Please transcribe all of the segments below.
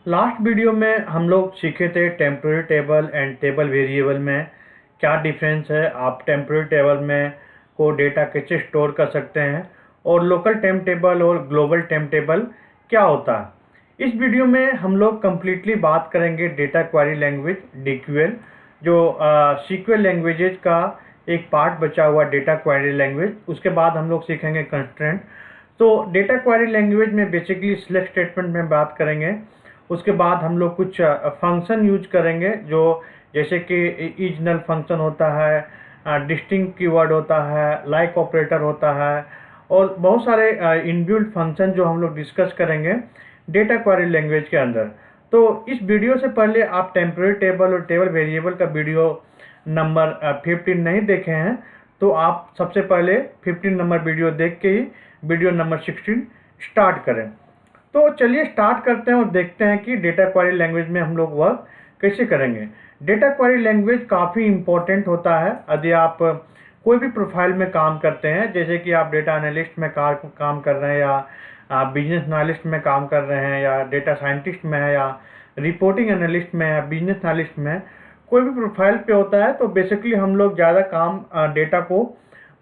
Last video में हम लोग सीखे थे temporary table and table variable में क्या डिफरेंस है। आप टेम्पोररी टेबल में को डेटा कैसे स्टोर कर सकते हैं और लोकल टेम्प टेबल और ग्लोबल टेम्प टेबल क्या होता है। इस वीडियो में हम लोग कम्प्लीटली बात करेंगे डेटा क्वेरी लैंग्वेज DQL, जो सीक्वल लैंग्वेजेज का एक पार्ट बचा हुआ डेटा क्वेरी लैंग्वेज। उसके बाद हम लोग सीखेंगे कंस्ट्रेंट। तो डेटा क्वेरी लैंग्वेज में बेसिकली सिलेक्ट स्टेटमेंट में बात करेंगे। उसके बाद हम लोग कुछ फंक्शन यूज करेंगे, जो जैसे कि इज नल फंक्शन होता है, डिस्टिंक्ट कीवर्ड होता है, लाइक ऑपरेटर होता है और बहुत सारे इनबिल्ट फंक्शन जो हम लोग डिस्कस करेंगे डेटा क्वेरी लैंग्वेज के अंदर। तो इस वीडियो से पहले आप टेम्पोररी टेबल और टेबल वेरिएबल का वीडियो नंबर 15 नहीं देखे हैं तो आप सबसे पहले 15 नंबर वीडियो देख के ही वीडियो नंबर 16 स्टार्ट करें। तो चलिए स्टार्ट करते हैं और देखते हैं कि डेटा क्वेरी लैंग्वेज में हम लोग वर्क कैसे करेंगे। डेटा क्वेरी लैंग्वेज काफ़ी इम्पोर्टेंट होता है यदि आप कोई भी प्रोफाइल में काम करते हैं, जैसे कि आप डेटा एनालिस्ट में काम कर रहे हैं या बिजनेस एनालिस्ट में काम कर रहे हैं या डेटा साइंटिस्ट में है या रिपोर्टिंग एनालिस्ट में है, बिजनेस एनालिस्ट में कोई भी प्रोफाइल पे होता है। तो बेसिकली हम लोग ज़्यादा काम डेटा को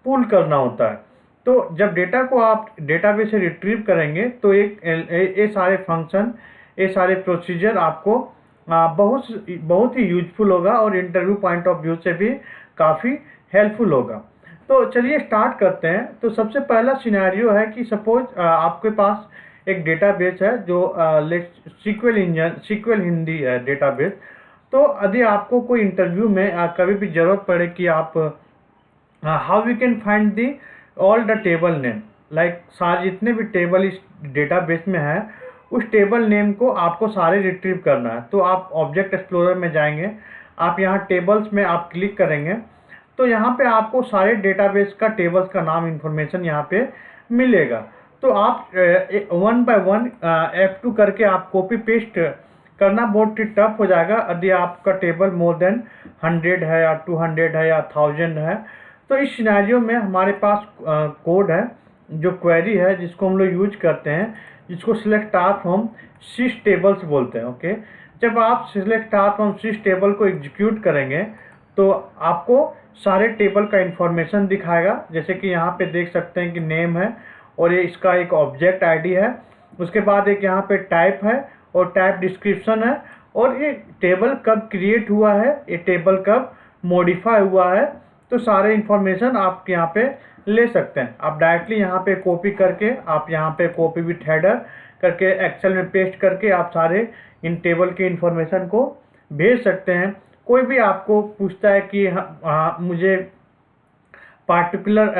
पुल करना होता है। तो जब डेटा को आप डेटाबेस से रिट्रीव करेंगे तो ये सारे फंक्शन, ये सारे प्रोसीजर आपको बहुत ही यूजफुल होगा और इंटरव्यू पॉइंट ऑफ व्यू से भी काफ़ी हेल्पफुल होगा। तो चलिए स्टार्ट करते हैं। तो सबसे पहला सिनेरियो है कि सपोज आपके पास एक डेटाबेस है जो सीक्वल हिंदी है डेटाबेस। तो यदि आपको कोई इंटरव्यू में कभी भी ज़रूरत पड़े कि आप how we can find the all the table name, like सारे जितने भी टेबल इस डेटाबेस में है उस टेबल नेम को आपको सारे रिट्रीव करना है। तो आप ऑब्जेक्ट एक्सप्लोरर में जाएंगे, आप यहाँ टेबल्स में आप क्लिक करेंगे तो यहाँ पे आपको सारे डेटाबेस का टेबल्स का नाम इंफॉर्मेशन यहाँ पे मिलेगा। तो आप 1 by 1 F2 करके आप कॉपी पेस्ट करना बहुत ही टफ हो जाएगा यदि आपका टेबल मोर देन 100 है या 200 है या 1000 है। तो इस सिनेरियो में हमारे पास कोड है जो क्वेरी है जिसको हम लोग यूज करते हैं, जिसको select star from sys tables बोलते हैं। ओके, जब आप select star from sys table को एग्जीक्यूट करेंगे तो आपको सारे टेबल का इंफॉर्मेशन दिखाएगा। जैसे कि यहाँ पे देख सकते हैं कि नेम है और ये इसका एक ऑब्जेक्ट आईडी है। उसके बाद एक यहाँ पे टाइप है और टाइप डिस्क्रिप्शन है और ये टेबल कब क्रिएट हुआ है, ये टेबल कब मॉडिफाई हुआ है। तो सारे इंफॉर्मेशन आप यहाँ पे ले सकते हैं। आप डायरेक्टली यहाँ पे कॉपी करके आप यहाँ पे कॉपी विथ हेडर करके एक्सेल में पेस्ट करके आप सारे इन टेबल के इंफॉर्मेशन को भेज सकते हैं। कोई भी आपको पूछता है कि मुझे पार्टिकुलर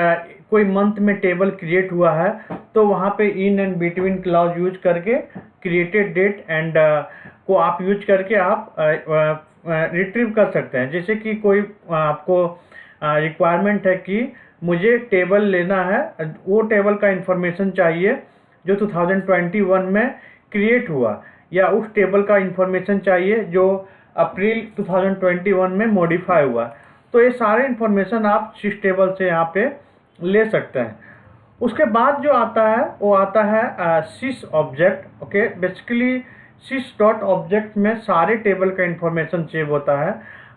कोई मंथ में टेबल क्रिएट हुआ है तो वहाँ पे इन एंड बिटवीन क्लॉज यूज करके क्रिएटेड डेट एंड को आप यूज करके आप रिट्रीव कर सकते हैं। जैसे कि कोई आपको रिक्वायरमेंट है कि मुझे टेबल लेना है, वो टेबल का इंफॉर्मेशन चाहिए जो 2021 में क्रिएट हुआ, या उस टेबल का इंफॉर्मेशन चाहिए जो अप्रैल 2021 में मॉडिफाई हुआ। तो ये सारे इंफॉर्मेशन आप सिस टेबल से यहाँ पे ले सकते हैं। उसके बाद जो आता है वो आता है सिस ऑब्जेक्ट। ओके, बेसिकली सिस डॉट ऑब्जेक्ट में सारे टेबल का इंफॉर्मेशन सेव होता है।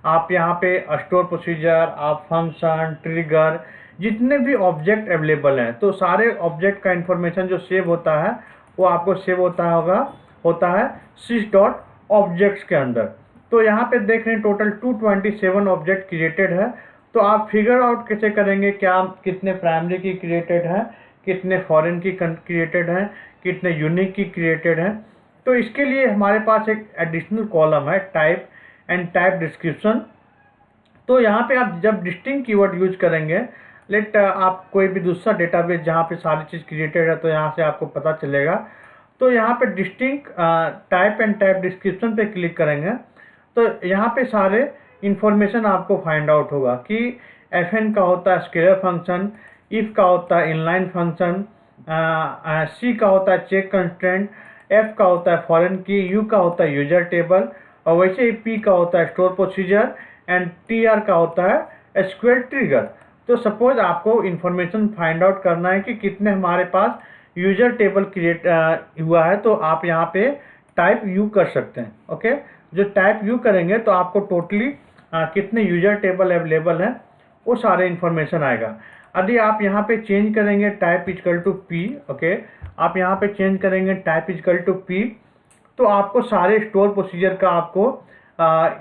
आप यहाँ पे स्टोर प्रोसीजर, आप फंक्शन, ट्रिगर, जितने भी ऑब्जेक्ट अवेलेबल हैं तो सारे ऑब्जेक्ट का इंफॉर्मेशन जो सेव होता है वो आपको सेव होता है सिस डॉट ऑब्जेक्ट्स के अंदर। तो यहाँ पे देख रहे हैं टोटल 227 ऑब्जेक्ट क्रिएटेड है। तो आप फिगर आउट कैसे करेंगे, क्या कितने प्राइमरी की क्रिएटेड है, कितने फॉरेन की क्रिएटेड हैं, कितने यूनिक की क्रिएटेड हैं। तो इसके लिए हमारे पास एक एडिशनल कॉलम है टाइप एंड टाइप डिस्क्रिप्शन। तो यहाँ पे आप जब डिस्टिंक्ट कीवर्ड यूज करेंगे, लेट आप कोई भी दूसरा डेटाबेस जहाँ पे सारी चीज़ क्रिएटेड है तो यहाँ से आपको पता चलेगा। तो यहाँ पे distinct type and type description पे क्लिक करेंगे तो यहाँ पे सारे इंफॉर्मेशन आपको फाइंड आउट होगा कि FN का होता है स्केलर फंक्शन, इफ का होता है इनलाइन फंक्शन, C का होता है चेक कंस्ट्रेंट, F का होता है फॉरेन की, U का होता है यूजर टेबल और वैसे ही P का होता है स्टोर प्रोसीजर एंड TR का होता है SQL ट्रिगर। तो सपोज आपको इंफॉर्मेशन फाइंड आउट करना है कि कितने हमारे पास यूजर टेबल क्रिएट हुआ है तो आप यहाँ पे टाइप यू कर सकते हैं। ओके, जो टाइप यू करेंगे तो आपको टोटली कितने यूजर टेबल अवेलेबल हैं वो सारे इन्फॉर्मेशन आएगा। यदि आप यहाँ पे चेंज करेंगे type equal to P, okay, आप यहाँ पे चेंज करेंगे टाइप इजकल टू पी, तो आपको सारे स्टोर प्रोसीजर का आपको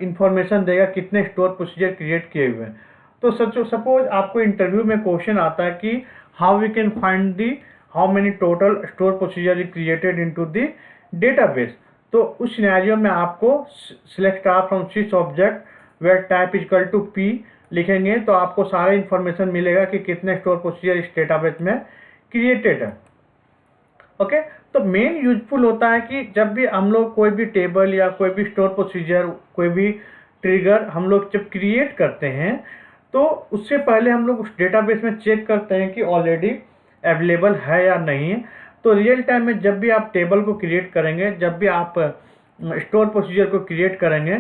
इंफॉर्मेशन देगा कितने स्टोर प्रोसीजर क्रिएट किए हुए हैं। तो सपोज आपको इंटरव्यू में क्वेश्चन आता है कि how we can find the how many total store procedure is created into the database, तो उस सिनेरियो में आपको select star from switch object where type equal to P लिखेंगे तो आपको सारा इंफॉर्मेशन मिलेगा कि कितने स्टोर प्रोसीजर इस डेटाबेस में क्रिएटेड है। ओके, तो मेन यूजफुल होता है कि जब भी हम लोग कोई भी टेबल या कोई भी स्टोर प्रोसीजर, कोई भी ट्रिगर हम लोग जब क्रिएट करते हैं तो उससे पहले हम लोग उस डेटाबेस में चेक करते हैं कि ऑलरेडी अवेलेबल है या नहीं है। तो रियल टाइम में जब भी आप टेबल को क्रिएट करेंगे, जब भी आप स्टोर प्रोसीजर को क्रिएट करेंगे,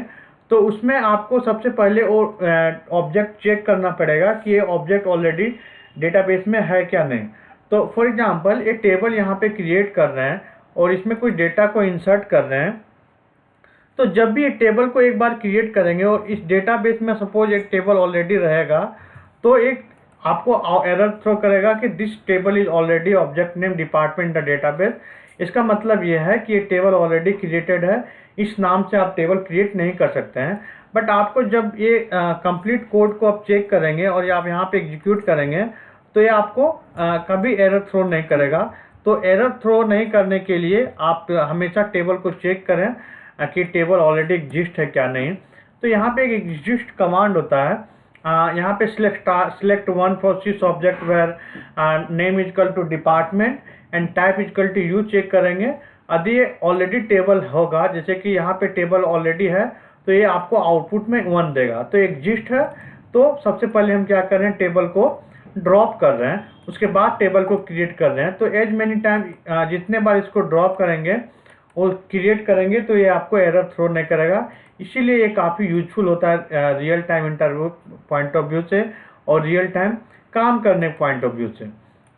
तो उसमें आपको सबसे पहले ऑब्जेक्ट चेक करना पड़ेगा कि ये ऑब्जेक्ट ऑलरेडी डेटाबेस में है क्या नहीं। तो फॉर एग्जांपल एक टेबल यहाँ पे क्रिएट कर रहे हैं और इसमें कोई डेटा को इंसर्ट कर रहे हैं, तो जब भी एक टेबल को एक बार क्रिएट करेंगे और इस डेटाबेस में सपोज एक टेबल ऑलरेडी रहेगा, तो एक आपको एरर थ्रो करेगा कि this table is already object name department the database. इसका मतलब यह है कि ये टेबल ऑलरेडी क्रिएटेड है, इस नाम से आप टेबल क्रिएट नहीं कर सकते हैं। बट आपको जब ये कंप्लीट कोड को आप चेक करेंगे और आप यहाँ पे एग्जीक्यूट करेंगे तो ये आपको कभी एरर थ्रो नहीं करेगा। तो एरर थ्रो नहीं करने के लिए आप हमेशा टेबल को चेक करें कि टेबल ऑलरेडी एग्जिस्ट है क्या नहीं। तो यहाँ पे एक एग्जिस्ट कमांड होता है, यहाँ पे select one for switch object where name equal to department and type equal to U check करेंगे। यदि ये ऑलरेडी टेबल होगा, जैसे कि यहाँ पे टेबल ऑलरेडी है, तो ये आपको आउटपुट में 1 देगा। तो एग्जिस्ट है, तो सबसे पहले हम क्या कर रहे हैं, टेबल को ड्रॉप कर रहे हैं, उसके बाद टेबल को क्रिएट कर रहे हैं। तो एज मेनी टाइम जितने बार इसको ड्रॉप करेंगे और क्रिएट करेंगे तो ये आपको एरर थ्रो नहीं करेगा। इसीलिए ये काफ़ी यूजफुल होता है real time interview point of view से और रियल टाइम काम करने पॉइंट ऑफ व्यू से।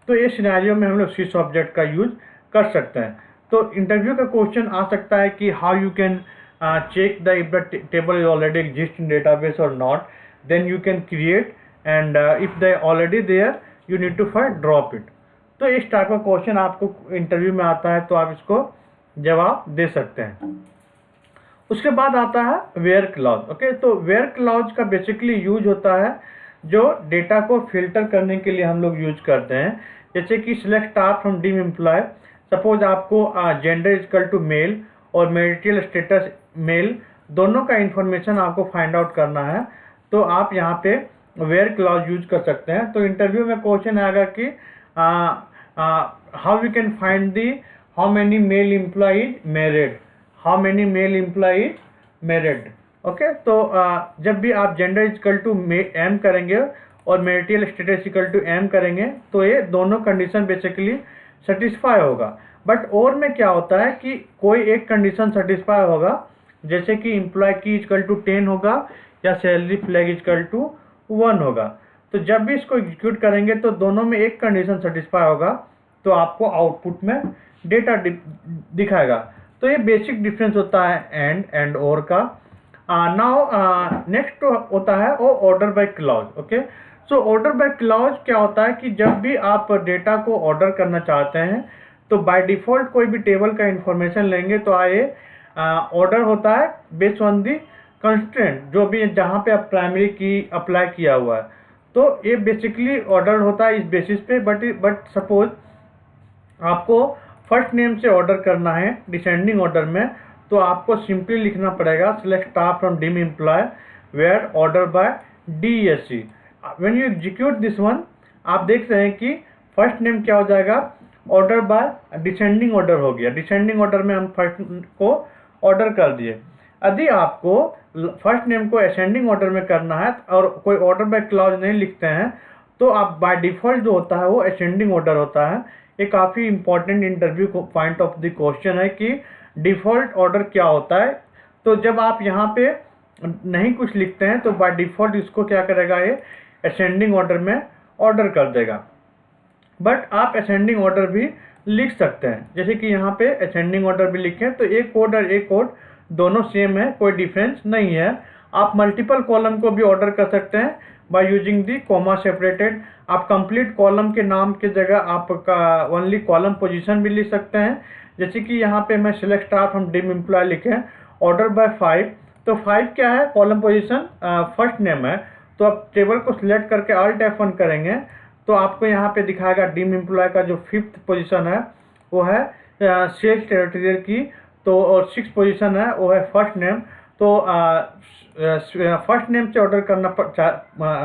तो ये सिनेरियो में हम लोग स्विच ऑब्जेक्ट का यूज कर सकते हैं। तो इंटरव्यू का क्वेश्चन आ सकता है कि how you can check the if the table is already exist in database और not, then you can create and if they already there you need to first drop it. तो इस type का question आपको interview में आता है तो आप इसको जवाब दे सकते हैं। उसके बाद आता है वेयर क्लॉज। ओके, तो वेयर क्लॉज का बेसिकली यूज होता है जो डेटा को फिल्टर करने के लिए हम लोग यूज करते हैं। जैसे कि select star from dim employee, suppose आपको जेंडर इजकल टू मेल और मैरिटल स्टेटस मेल दोनों का इंफॉर्मेशन आपको फाइंड आउट करना है, तो आप यहाँ पे वेयर क्लॉज यूज कर सकते हैं। तो इंटरव्यू में क्वेश्चन आएगा कि how we can find the how many male employees married, how many male employees married. Okay, तो जब भी आप जेंडर इजकल टू एम करेंगे और marital status equal to M करेंगे तो ये दोनों कंडीशन बेसिकली सेटिस्फाई होगा। बट और में क्या होता है कि कोई एक कंडीशन सेटिस्फाई होगा, जैसे कि एम्प्लॉय की इक्वल टू 10 होगा या सैलरी फ्लैग इक्वल टू 1 होगा। तो जब भी इसको एग्जीक्यूट करेंगे तो दोनों में एक कंडीशन सेटिस्फाई होगा तो आपको आउटपुट में डेटा दिखाएगा। तो ये बेसिक डिफरेंस होता है एंड और का। नाउ नेक्स्ट होता है वो order by clause. Okay, so order by clause क्या होता है कि जब भी आप डेटा को ऑर्डर करना चाहते हैं तो बाय डिफॉल्ट कोई भी टेबल का इंफॉर्मेशन लेंगे तो आए ऑर्डर होता है बेस्ड ऑन दी कंस्ट्रेंट, जो भी जहाँ पे आप प्राइमरी की अप्लाई किया हुआ है। तो ये बेसिकली ऑर्डर होता है इस बेसिस पे। बट सपोज आपको फर्स्ट नेम से ऑर्डर करना है डिसेंडिंग ऑर्डर में, तो आपको सिंपली लिखना पड़ेगा select star from dim employee where order by DESC। When you execute this one, आप देख रहे हैं कि फर्स्ट नेम क्या हो जाएगा, ऑर्डर बाय डिसेंडिंग ऑर्डर हो गया। डिसेंडिंग ऑर्डर में हम फर्स्ट को ऑर्डर कर दिए। यदि आपको फर्स्ट नेम को असेंडिंग ऑर्डर में करना है और कोई ऑर्डर बाय क्लॉज नहीं लिखते हैं तो आप बाय डिफॉल्ट जो होता है वो असेंडिंग ऑर्डर होता है। ये काफ़ी important interview point of the question है कि डिफ़ॉल्ट ऑर्डर क्या होता है। तो जब आप यहाँ पे नहीं कुछ लिखते हैं तो बाय डिफ़ॉल्ट इसको क्या करेगा, ये असेंडिंग ऑर्डर में ऑर्डर कर देगा। बट आप असेंडिंग ऑर्डर भी लिख सकते हैं। जैसे कि यहाँ पे असेंडिंग ऑर्डर भी लिखे, तो एक कोड और एक कोड दोनों सेम है, कोई डिफरेंस नहीं है। आप मल्टीपल कॉलम को भी ऑर्डर कर सकते हैं by using the comma separated. आप कंप्लीट कॉलम के नाम की जगह आपका ओनली कॉलम पोजीशन भी लिख सकते हैं। जैसे कि यहाँ पे मैं select star from dim employee लिखे, ऑर्डर बाय 5, तो 5 क्या है, कॉलम पोजीशन फर्स्ट नेम है। तो आप टेबल को सिलेक्ट करके Alt F1 करेंगे तो आपको यहाँ पे दिखाएगा डिम एम्प्लॉय का जो 5th पोजीशन है वो है सेल्स टेरिटरी की, तो और 6th पोजीशन है वो है फर्स्ट नेम। तो फर्स्ट नेम से ऑर्डर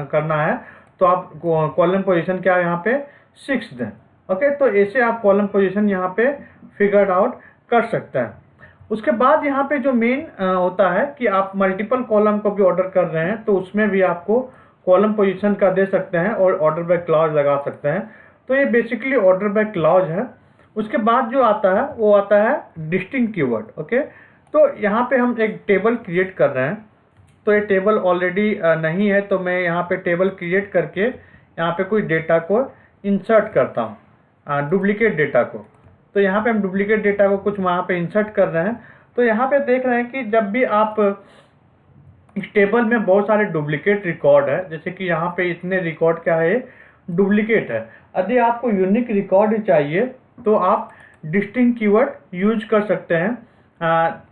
करना है तो आप कॉलम पोजीशन क्या है यहाँ पे 6 दें। ओके, तो ऐसे आप कॉलम पोजीशन यहाँ पे फिगर आउट कर सकते हैं। उसके बाद यहाँ पे जो मेन होता है कि आप मल्टीपल कॉलम को भी ऑर्डर कर रहे हैं तो उसमें भी आपको कॉलम पोजीशन का दे सकते हैं और ऑर्डर बाय क्लॉज लगा सकते हैं। तो ये बेसिकली ऑर्डर बाय क्लॉज है। उसके बाद जो आता है वो आता है डिस्टिंक्ट कीवर्ड। ओके, तो यहाँ पे हम एक टेबल क्रिएट कर रहे हैं, तो ये टेबल ऑलरेडी नहीं है, तो मैं यहाँ पे टेबल क्रिएट करके यहाँ पे कोई डेटा को इंसर्ट करता हूँ, डुप्लीकेट डेटा को। तो यहाँ पे हम डुप्लीकेट डेटा को कुछ वहाँ पे इंसर्ट कर रहे हैं। तो यहाँ पे देख रहे हैं कि जब भी आप इस टेबल में बहुत सारे डुप्लीकेट रिकॉर्ड है, जैसे कि यहाँ पे इतने रिकॉर्ड क्या है, डुप्लीकेट है। यदि आपको यूनिक रिकॉर्ड ही चाहिए तो आप डिस्टिंक्ट कीवर्ड यूज कर सकते हैं।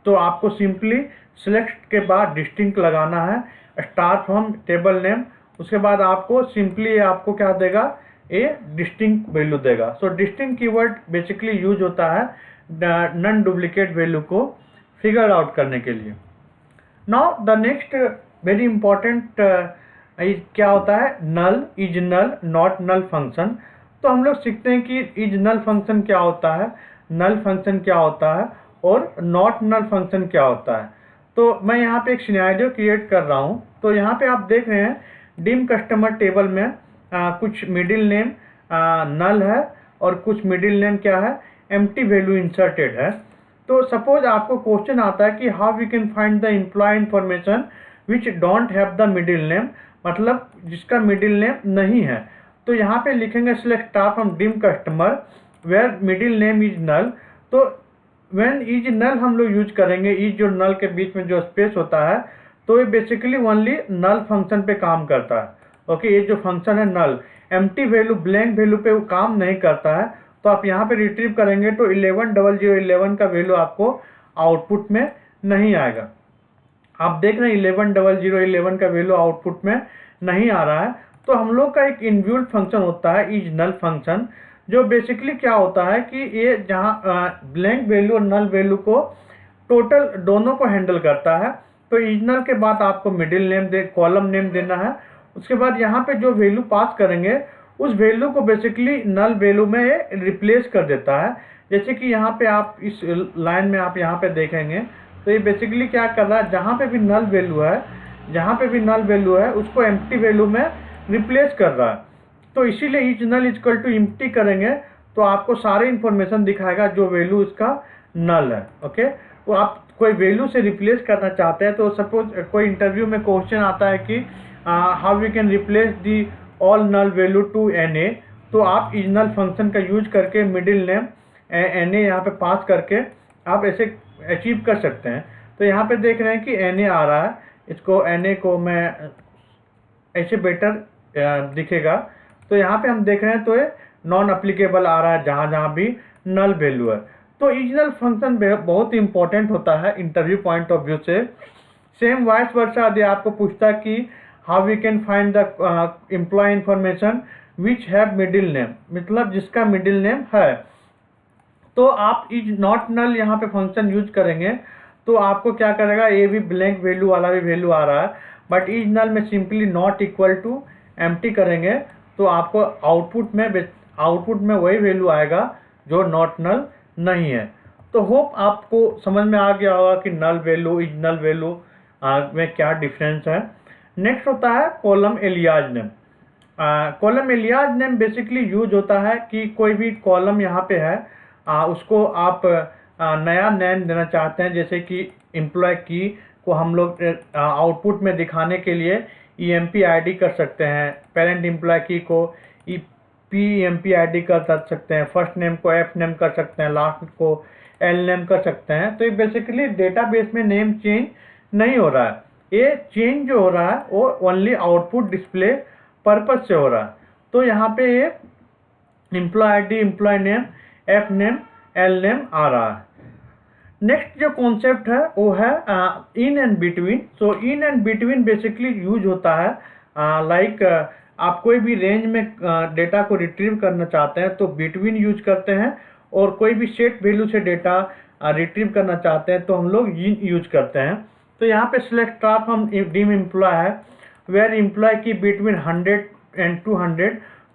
तो आपको सिंपली सिलेक्ट के बाद डिस्टिंक्ट लगाना है, स्टार फ्रॉम टेबल नेम, उसके बाद आपको सिंपली आपको क्या देगा, ए डिस्टिंक्ट वैल्यू देगा। So distinct keyword basically use होता है नॉन डुप्लीकेट वैल्यू को फिगर आउट करने के लिए। Now the next very important क्या होता है, null, is null, not null function. तो हम लोग सीखते हैं कि इज नल फंक्शन क्या होता है, नल फंक्शन क्या होता है और नॉट नल फंक्शन क्या होता है। तो मैं यहाँ पे एक सिनेरियो क्रिएट कर रहा हूँ। तो यहाँ पे आप देख रहे हैं डिम कस्टमर टेबल में कुछ मिडिल नेम नल है और कुछ मिडिल नेम क्या है, एम्प्टी वैल्यू इंसर्टेड है। तो सपोज आपको क्वेश्चन आता है कि how we can find the employee information which don't have the middle name, मतलब जिसका मिडिल नेम नहीं है। तो यहाँ पे लिखेंगे select star from dim customer where middle name is null. तो व्हेन इज नल हम लोग यूज करेंगे, इज जो नल के बीच में जो स्पेस होता है, तो ये बेसिकली ओनली नल फंक्शन पे काम करता है। ओके, ये जो फंक्शन है नल, एम्प्टी वैल्यू ब्लैंक वैल्यू पे वो काम नहीं करता है। तो आप यहाँ पे रिट्रीव करेंगे तो 110011 का वैल्यू आपको आउटपुट में नहीं आएगा। आप देख रहे हैं 110011 का वैल्यू आउटपुट में नहीं आ रहा है। तो हम लोग का एक इनबिल्ट फंक्शन होता है इज नल फंक्शन, जो बेसिकली क्या होता है कि ये जहाँ ब्लैंक वैल्यू और नल वैल्यू को टोटल दोनों को हैंडल करता है। तो इज नल के बाद आपको मिडिल नेम कॉलम नेम देना है। उसके बाद यहाँ पे जो वैल्यू पास करेंगे उस वैल्यू को बेसिकली नल वैल्यू में रिप्लेस कर देता है। जैसे कि यहाँ पे आप इस लाइन में आप यहाँ पे देखेंगे तो ये बेसिकली क्या कर रहा है, जहाँ पे भी नल वैल्यू है, जहाँ पे भी नल वैल्यू है उसको एम्प्टी वैल्यू में रिप्लेस कर रहा है। तो इसीलिए is null equal to empty करेंगे तो आपको सारे इंफॉर्मेशन दिखाएगा जो वैल्यू इसका नल है। ओके, तो आप कोई वैल्यू से रिप्लेस करना चाहते हैं, तो सपोज कोई इंटरव्यू में क्वेश्चन आता है कि how we can replace the all null value to NA, तो आप इज नल फंक्शन का यूज करके मिडिल नेम NA यहाँ पे पास करके आप ऐसे अचीव कर सकते हैं। तो यहाँ पे देख रहे हैं कि NA आ रहा है, इसको NA को मैं ऐसे बेटर दिखेगा। तो यहाँ पे हम देख रहे हैं तो ये नॉन अप्लीकेबल आ रहा है जहाँ जहाँ भी नल वैल्यू है। तो इज नल फंक्शन बहुत इंपॉर्टेंट होता है इंटरव्यू पॉइंट ऑफ व्यू से। सेम वाइस वर्सा यदि आपको पूछता कि how we can find the employee information which have middle name, मतलब जिसका मिडिल नेम है, तो आप इज नॉट नल यहाँ पे फंक्शन यूज करेंगे तो आपको क्या करेगा, ये भी ब्लैंक वैल्यू वाला भी वैल्यू आ रहा है, बट इज नल में simply not equal to empty करेंगे तो आपको आउटपुट में वही वैल्यू आएगा जो नॉट नल नहीं है। तो होप आपको समझ में आ गया होगा कि null value is null value में क्या डिफरेंस है। नेक्स्ट होता है column alias name. Column alias name basically use होता है कि कोई भी कॉलम यहाँ पे है उसको आप नया नेम देना चाहते हैं, जैसे कि एम्प्लॉय की को हम लोग आउटपुट में दिखाने के लिए EMP ID कर सकते हैं, पेरेंट एम्प्लॉय की को PEMP ID कर सकते हैं, फर्स्ट नेम को F नेम कर सकते हैं, लास्ट को L नेम कर सकते हैं। तो ये बेसिकली डेटाबेस में नेम चेंज नहीं हो रहा है, ये चेंज जो हो रहा है वो ओनली आउटपुट डिस्प्ले पर्पज से हो रहा है। तो यहाँ पे ये employee ID, employee name, F name, L name आ रहा है। नेक्स्ट जो कॉन्सेप्ट है वो है in and between. So in and between basically use होता है लाइक आप कोई भी रेंज में डेटा को रिट्रीव करना चाहते हैं तो बिटवीन यूज करते हैं, और कोई भी सेट वैल्यू से डेटा रिट्रीव करना चाहते हैं तो हम लोग इन यूज करते हैं। तो यहाँ पे सिलेक्ट स्टार हम डिम एम्प्लॉय है, वेयर एम्प्लॉय की बिटवीन 100 एंड 200।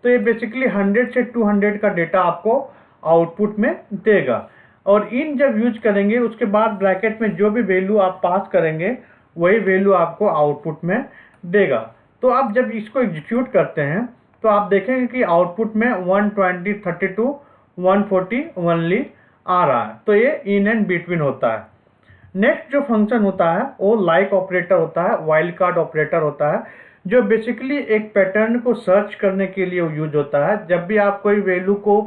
तो ये बेसिकली 100 से 200 का डेटा आपको आउटपुट में देगा। और इन जब यूज करेंगे उसके बाद ब्रैकेट में जो भी वैल्यू आप पास करेंगे वही वैल्यू आपको आउटपुट में देगा। तो आप जब इसको एग्जीक्यूट करते हैं तो आप देखेंगे कि आउटपुट में 120, 32, 140 ओनली आ रहा है। तो ये इन एंड बिटवीन होता है। नेक्स्ट जो फंक्शन होता है वो लाइक ऑपरेटर होता है, वाइल्ड कार्ड ऑपरेटर होता है, जो बेसिकली एक पैटर्न को सर्च करने के लिए यूज होता है। जब भी आप कोई वैल्यू को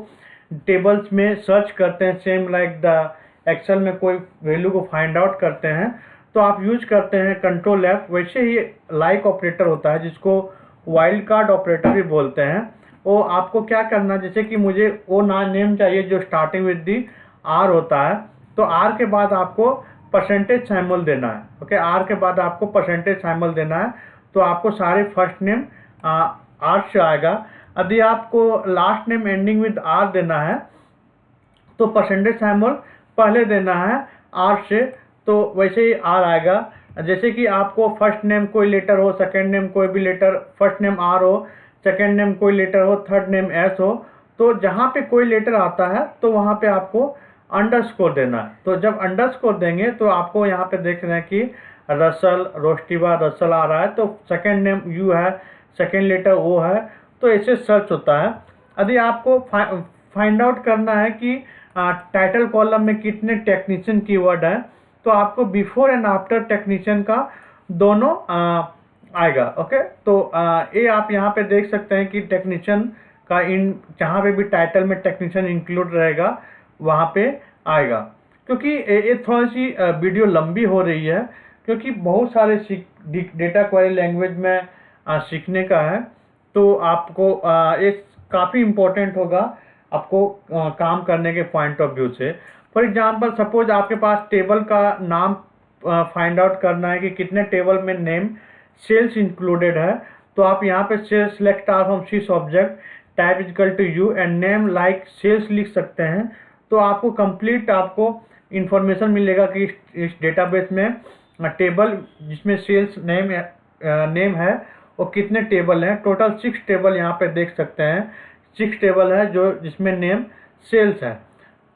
टेबल्स में सर्च करते हैं, सेम लाइक द एक्सेल में कोई वैल्यू को फाइंड आउट करते हैं तो आप यूज करते हैं कंट्रोल F। वैसे ही लाइक ऑपरेटर होता है जिसको वाइल्ड कार्ड ऑपरेटर भी बोलते हैं। वो आपको क्या करना, जैसे कि मुझे वो नेम चाहिए जो स्टार्टिंग विद दी R होता है, तो R के बाद आपको परसेंटेज सिंबल देना है। ओके, R के बाद आपको परसेंटेज सिंबल देना है तो आपको सारे फर्स्ट नेम R से आएगा। यदि आपको last name ending with R देना है तो परसेंटेज सिंबल पहले देना है R से, तो वैसे ही R आएगा। जैसे कि आपको फर्स्ट नेम कोई लेटर हो, सेकंड नेम कोई भी लेटर, फर्स्ट नेम R हो, सेकंड नेम कोई लेटर हो, थर्ड नेम S हो, तो जहाँ पे कोई लेटर आता है तो वहाँ पे आपको अंडरस्कोर देना है। तो जब अंडरस्कोर देंगे तो आपको यहाँ पे देख रहे हैं कि रसल, रोस्टिवा, रसल आ रहा है, तो सेकंड नेम U है, सेकंड लेटर O है, तो ऐसे सर्च होता है। यदि आपको फाइंड आउट करना है कि टाइटल कॉलम में कितने टेक्नीशियन कीवर्ड है तो आपको बिफोर एंड आफ्टर टेक्नीशियन का दोनों आएगा। ओके, तो ये आप यहाँ पे देख सकते हैं कि टेक्नीशियन का इन जहाँ पे भी टाइटल में टेक्नीशियन इंक्लूड रहेगा वहाँ पे आएगा। क्योंकि ये थोड़ी सी वीडियो लंबी हो रही है क्योंकि बहुत सारे डेटा क्वेरी लैंग्वेज में सीखने का है, तो आपको ये काफ़ी इम्पोर्टेंट होगा आपको काम करने के पॉइंट ऑफ व्यू से। फॉर एग्जांपल सपोज आपके पास टेबल का नाम फाइंड आउट करना है कि कितने टेबल में नेम सेल्स इंक्लूडेड है, तो आप यहाँ पे sales select from sys object type equal to U and name like sales लिख सकते हैं। तो आपको कंप्लीट आपको इंफॉर्मेशन मिलेगा कि इस डेटाबेस में टेबल जिसमें सेल्स नेम है वो कितने टेबल हैं। टोटल 6 टेबल यहाँ पे देख सकते हैं, 6 टेबल है जो जिसमें नेम सेल्स है।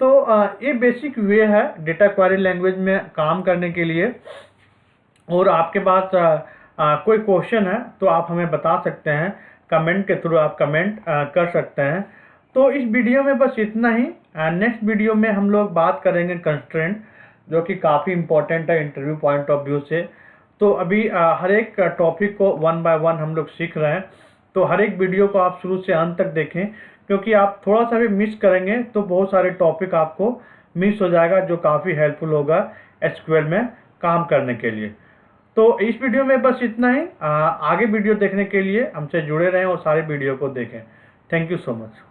तो ये बेसिक वे है डेटा क्वेरी लैंग्वेज में काम करने के लिए। और आपके पास कोई क्वेश्चन है तो आप हमें बता सकते हैं, कमेंट के थ्रू आप कमेंट कर सकते हैं। तो इस वीडियो में बस इतना ही। नेक्स्ट वीडियो में हम लोग बात करेंगे कंस्ट्रेंट, जो कि काफ़ी इंपॉर्टेंट है इंटरव्यू पॉइंट ऑफ व्यू से। तो अभी हर एक टॉपिक को 1 बाय 1 हम लोग सीख रहे हैं, तो हर एक वीडियो को आप शुरू से अंत तक देखें, क्योंकि आप थोड़ा सा भी मिस करेंगे तो बहुत सारे टॉपिक आपको मिस हो जाएगा, जो काफ़ी हेल्पफुल होगा SQL में काम करने के लिए। तो इस वीडियो में बस इतना ही। आगे वीडियो देखने के लिए हमसे जुड़े रहें और सारे वीडियो को देखें। Thank you so much.